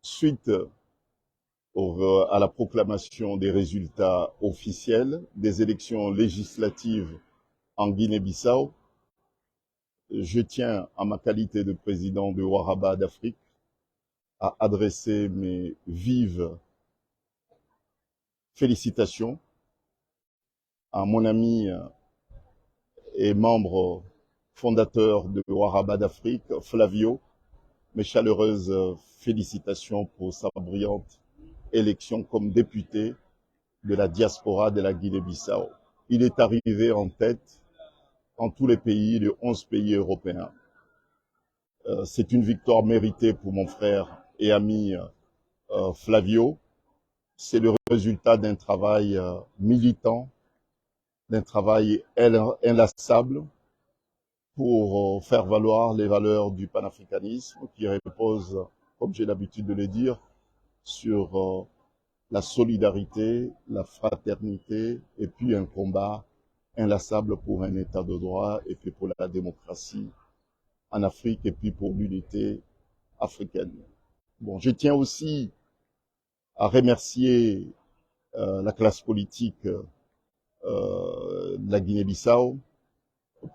Suite à la proclamation des résultats officiels des élections législatives en Guinée-Bissau, je tiens, en ma qualité de président de Waraba d'Afrique, à adresser mes vives félicitations à mon ami et membre fondateur de Waraba d'Afrique, Flavio, mes chaleureuses félicitations pour sa brillante élection comme député de la diaspora de la Guinée-Bissau. Il est arrivé en tête en tous les pays, les 11 pays européens. C'est une victoire méritée pour mon frère et ami Flavio. C'est le résultat d'un travail militant, d'un travail inlassable pour faire valoir les valeurs du panafricanisme qui reposent, comme j'ai l'habitude de le dire, sur la solidarité, la fraternité et puis un combat inlassable pour un état de droit et puis pour la démocratie en Afrique et puis pour l'unité africaine. Bon, je tiens aussi à remercier la classe politique de la Guinée-Bissau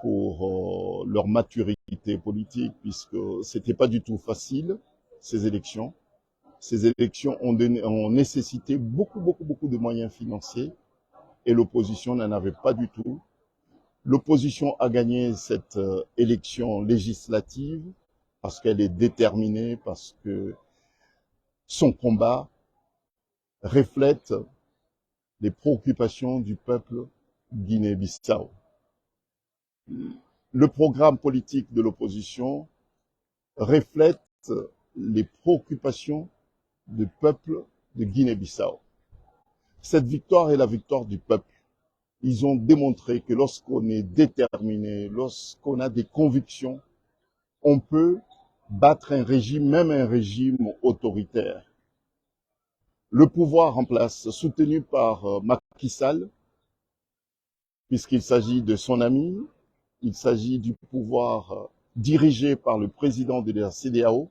pour leur maturité politique, puisque c'était pas du tout facile, ces élections. Ces élections ont nécessité beaucoup de moyens financiers et l'opposition n'en avait pas du tout. L'opposition a gagné cette élection législative parce qu'elle est déterminée, parce que son combat reflète les préoccupations du peuple guinéen-bissau. Le programme politique de l'opposition reflète les préoccupations du peuple de Guinée-Bissau. Cette victoire est la victoire du peuple. Ils ont démontré que lorsqu'on est déterminé, lorsqu'on a des convictions, on peut battre un régime, même un régime autoritaire. Le pouvoir en place, soutenu par Macky Sall, puisqu'il s'agit de son ami, il s'agit du pouvoir dirigé par le président de la CEDEAO,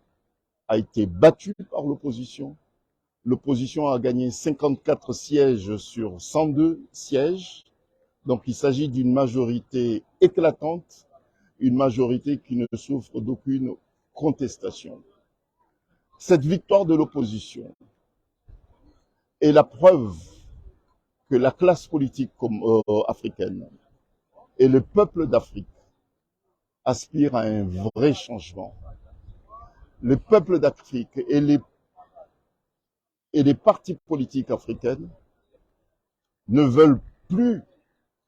a été battu par l'opposition. L'opposition a gagné 54 sièges sur 102 sièges. Donc il s'agit d'une majorité éclatante, une majorité qui ne souffre d'aucune contestation. Cette victoire de l'opposition est la preuve que la classe politique africaine et le peuple d'Afrique aspirent à un vrai changement. Le peuple d'Afrique et les partis politiques africains ne veulent plus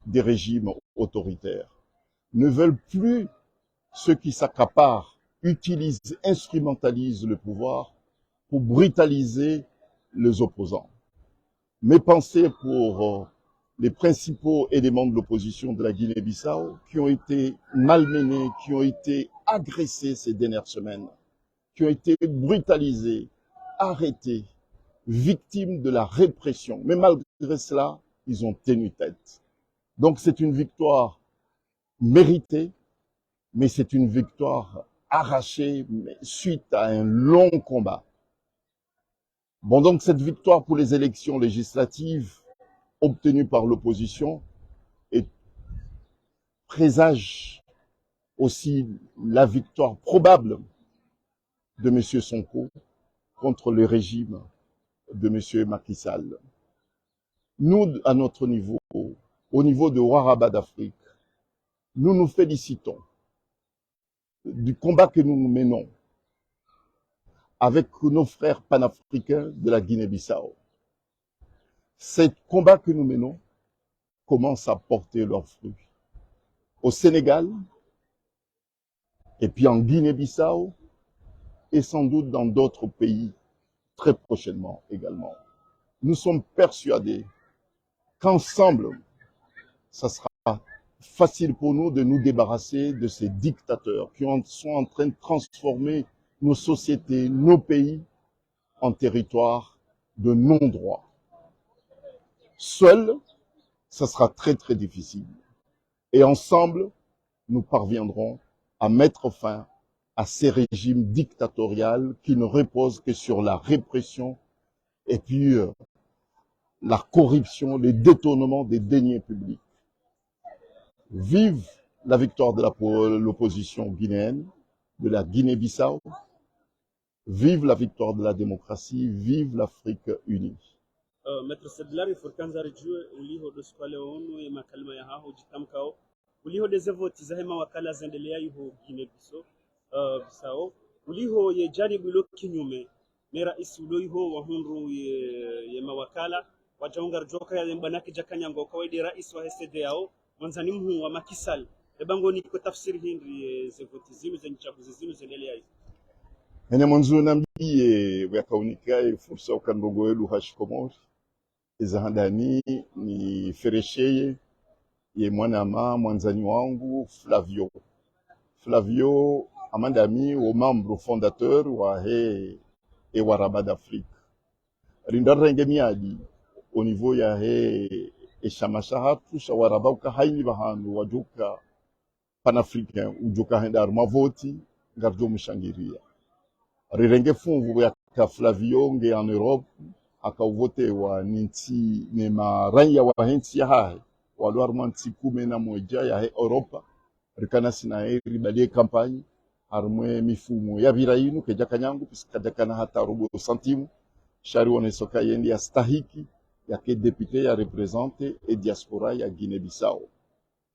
des régimes autoritaires, ne veulent plus ceux qui s'accaparent, utilisent, instrumentalisent le pouvoir pour brutaliser les opposants. Mes pensées pour les principaux éléments de l'opposition de la Guinée-Bissau qui ont été malmenés, qui ont été agressés ces dernières semaines, qui ont été brutalisés, arrêtés, victimes de la répression. Mais malgré cela, ils ont tenu tête. Donc c'est une victoire méritée, mais c'est une victoire arrachée suite à un long combat. Bon, donc cette victoire pour les élections législatives obtenues par l'opposition présage aussi la victoire probable de M. Sonko contre le régime de M. Macky Sall. Nous, à notre niveau, au niveau de Waraba d'Afrique, nous nous félicitons du combat que nous menons avec nos frères panafricains de la Guinée-Bissau. Ce combat que nous menons commence à porter leurs fruits. Au Sénégal, et puis en Guinée-Bissau, et sans doute dans d'autres pays très prochainement également. Nous sommes persuadés qu'ensemble, ça sera facile pour nous de nous débarrasser de ces dictateurs qui sont en train de transformer nos sociétés, nos pays en territoires de non-droit. Seul, ça sera très difficile. Et ensemble, nous parviendrons à mettre fin à ces régimes dictatoriaux qui ne reposent que sur la répression et puis la corruption, le détournement des deniers publics. Vive la victoire de l'opposition guinéenne, de la Guinée-Bissau. Vive la victoire de la démocratie, vive l'Afrique unie. Maître Sedlari Furkanza Rijue uliho doskwale onu ya makalima ya haho jitamkao uliho dezevoti zahema wakala zendelea yuho Guinea-Bissau uliho ye jaribu ilo kinyume mera isi ulo yuho wahunru ye mawakala wajaungar joka ya mbanaki jakanyango kawaidi rais wa HCD yao mwanzani mhu wa Makisal ebango ni kwa tafsiri hindri zevoti zinu zenye chaguzi zinu zendelea yuho Ene mwanzo nambiye wakaunika fursa ukandongo welu hashikomori ezahandani ni feresheye ye mwanama mwanzani wangu Flavio amandami au membre fondateur wa he e waraba d'Afrique rindarenge miadi au niveau ya he e shamashahatu shawaraba ukahaini bahanu wajuka panafricain ujuka hendar mavoti ngarjo mushangiria rirenge fungu ya Flavio nge en Europe akauvote wa ninti ne maranya wa hinti ya hae walu armanti kume na moja ya he Europa rikana sinaeri balie kampani harmwe mifumo ya virainu keja kanyangu pisikadakana hata robo santimu shari wonesoka yendi ya stahiki ya ke depute ya represente e diaspora ya Guinea-Bissau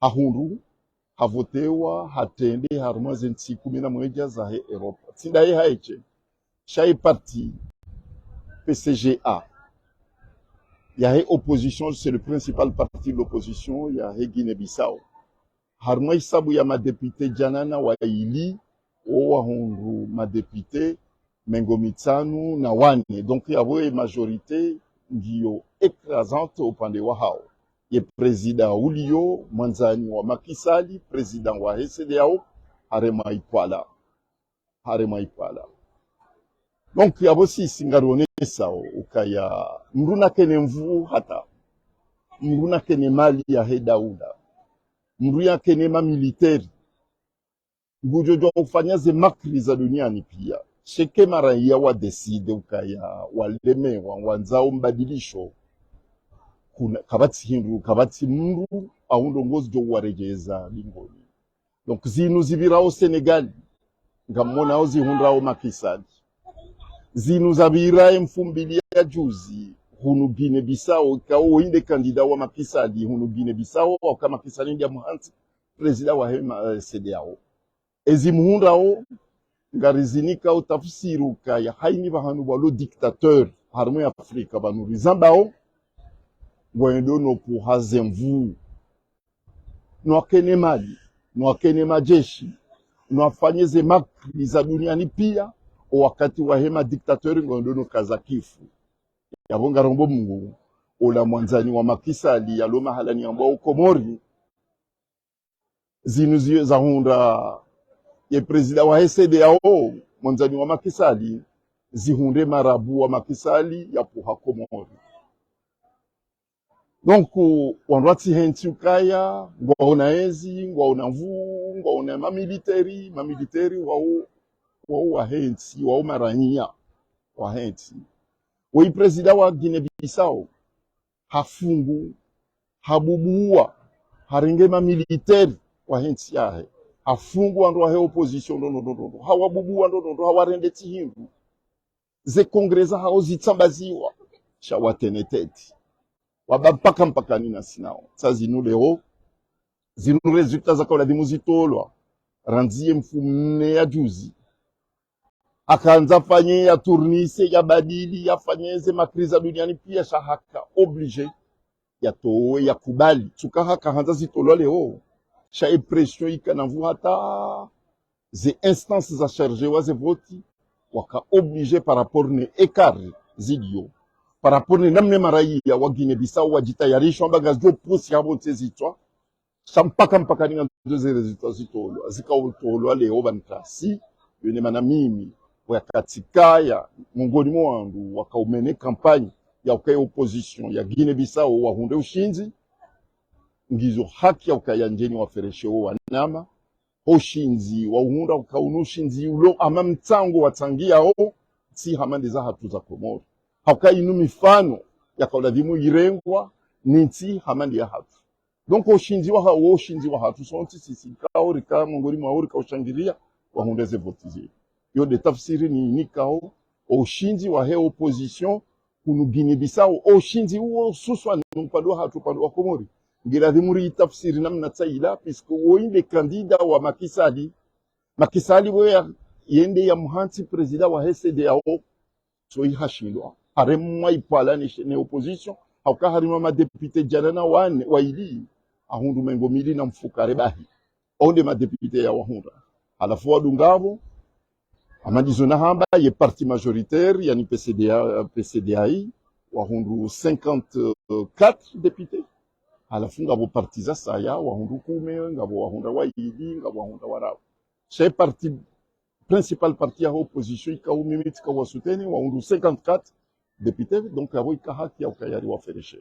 hahundu havotewa hatende harmwe zinti kume na moja za he Europa tinda ye haeche shai parti PCGA. Il y a opposition, c'est le principal parti de l'opposition, il y a Guinée-Bissau. Harmoi sabu ya ma député Janana wa ili, o honru ma député Mengomitsanu na wane. Donc il y a une majorité ngiyo écrasante au pande wa hao. Il y a président Ulio, Manzani wa Makisali, président wa HCDAO, Harema Ipala. Donc ya bosi singarone sao ukaya mruna kene mvu hata mruna kene mali ya hedauda mruya kene ma militeri ngujojo ufanya ze makri za duniani pia sheke mara ya wa decide ukaya waleme wanzao mbadilisho kuna kabati hindu kabati mru aundo ngozi jo warejeza lingoni donc zinu zibirao Senegal ngamona au zihundrao Makisali zinu zabira mfumbili ya juzi hunu Guinea-Bissau kao inde kandida wa Makisali hunu Guinea-Bissau au kama Makisali ndia muhanti presida wa hema CDAO ezimuhundao ngarizinika utafsiruka ya haini bahanu walo dictateur harmo ya Afrika banu rizambao wendo no puhazemvu no akene mali no akene majeshi no afanyeze makri za duniani pia wakati wa hema diktatori ngondo kazakifu yabonga rombo mungu ola mwanzani wa Makisali yalo mahalani ambao Komori zinu za hunda ye president wa HCDAO mwanzani wa Makisali zihunde marabu wa Makisali ya puha Komori donc wanrati henti ukaya ngwaona ezi ngwaona mvu ngwaona mamiliteri wa henti wa maranyia wa henti woi presida wa Guinea-Bissau hafungu habubuwa haringema militeri wa henti yahe hafungu ando wa he opposition no hawabubuwa no hawarende tihindu ze kongresa hao zitambaziwa shawateneteti wabapaka mpaka nina sinao sa zinu leo zinu resulta za kwa dimuzitolwa ranzie mfumne ya juzi akaanza fanye ya turnise ya badili ya fanyeze makriza duniani pia shahaka oblige ya towe ya kubali tukahaka hanza zitolwa leo sha impression ikanavu hata ze instances za charge wa ze voti waka oblige par rapport ne écart zidio par rapport ne namne maraia wa Guinea-Bissau wajitayarisha mbaga zo posi ya vote zitwa mpaka ninga doze resultats zitolwa zikautolwa leo bantasi yone mana mimi wakatikaya mungoni mwangu wakaumene kampanye ya ukaya opposition ya Guinea-Bissau wahunde ushinzi ngizo haki ya ukaya njeni wafereshe wanama oshinzi wahunda ukaunushinzi ulo ama mtango watsangia o si hamandeza hatu za Komoro hauka inu mifano ya kauladhimu irengwa ninti hamandi ya hatu donc oshinzi wa hatu sonti sisi kao rika mongori mwauri ka ushangiria wahundeze votizi yo de tafsiri ni nikao oshinzi wa he opposition kunu Guinea-Bissau oshinzi uo suswa numpado hatu pando wa Komori ngira dhimuri tafsiri namna tsaila puisque woinde kandida wa Makisali we yende ya mhanti president wa HCDAO so ihashindwa harema ipala ni opposition hauka harima ma député janana wane waili ahundu mengo mili na mfukare bahi onde ma député ya wahunda alafu wadungabo amadizona hamba ye parti majoritaire yani PCDAI wahundu 54 députés alafu ngabo partiza saya wahundu kume ngabo wahunda waili ngabo wahunda warao c'est parti principal parti ya opposition ikawu mimiti kawa souteni wahundu 54 députés donc abo ikahaki ya ukayari wa fereshe.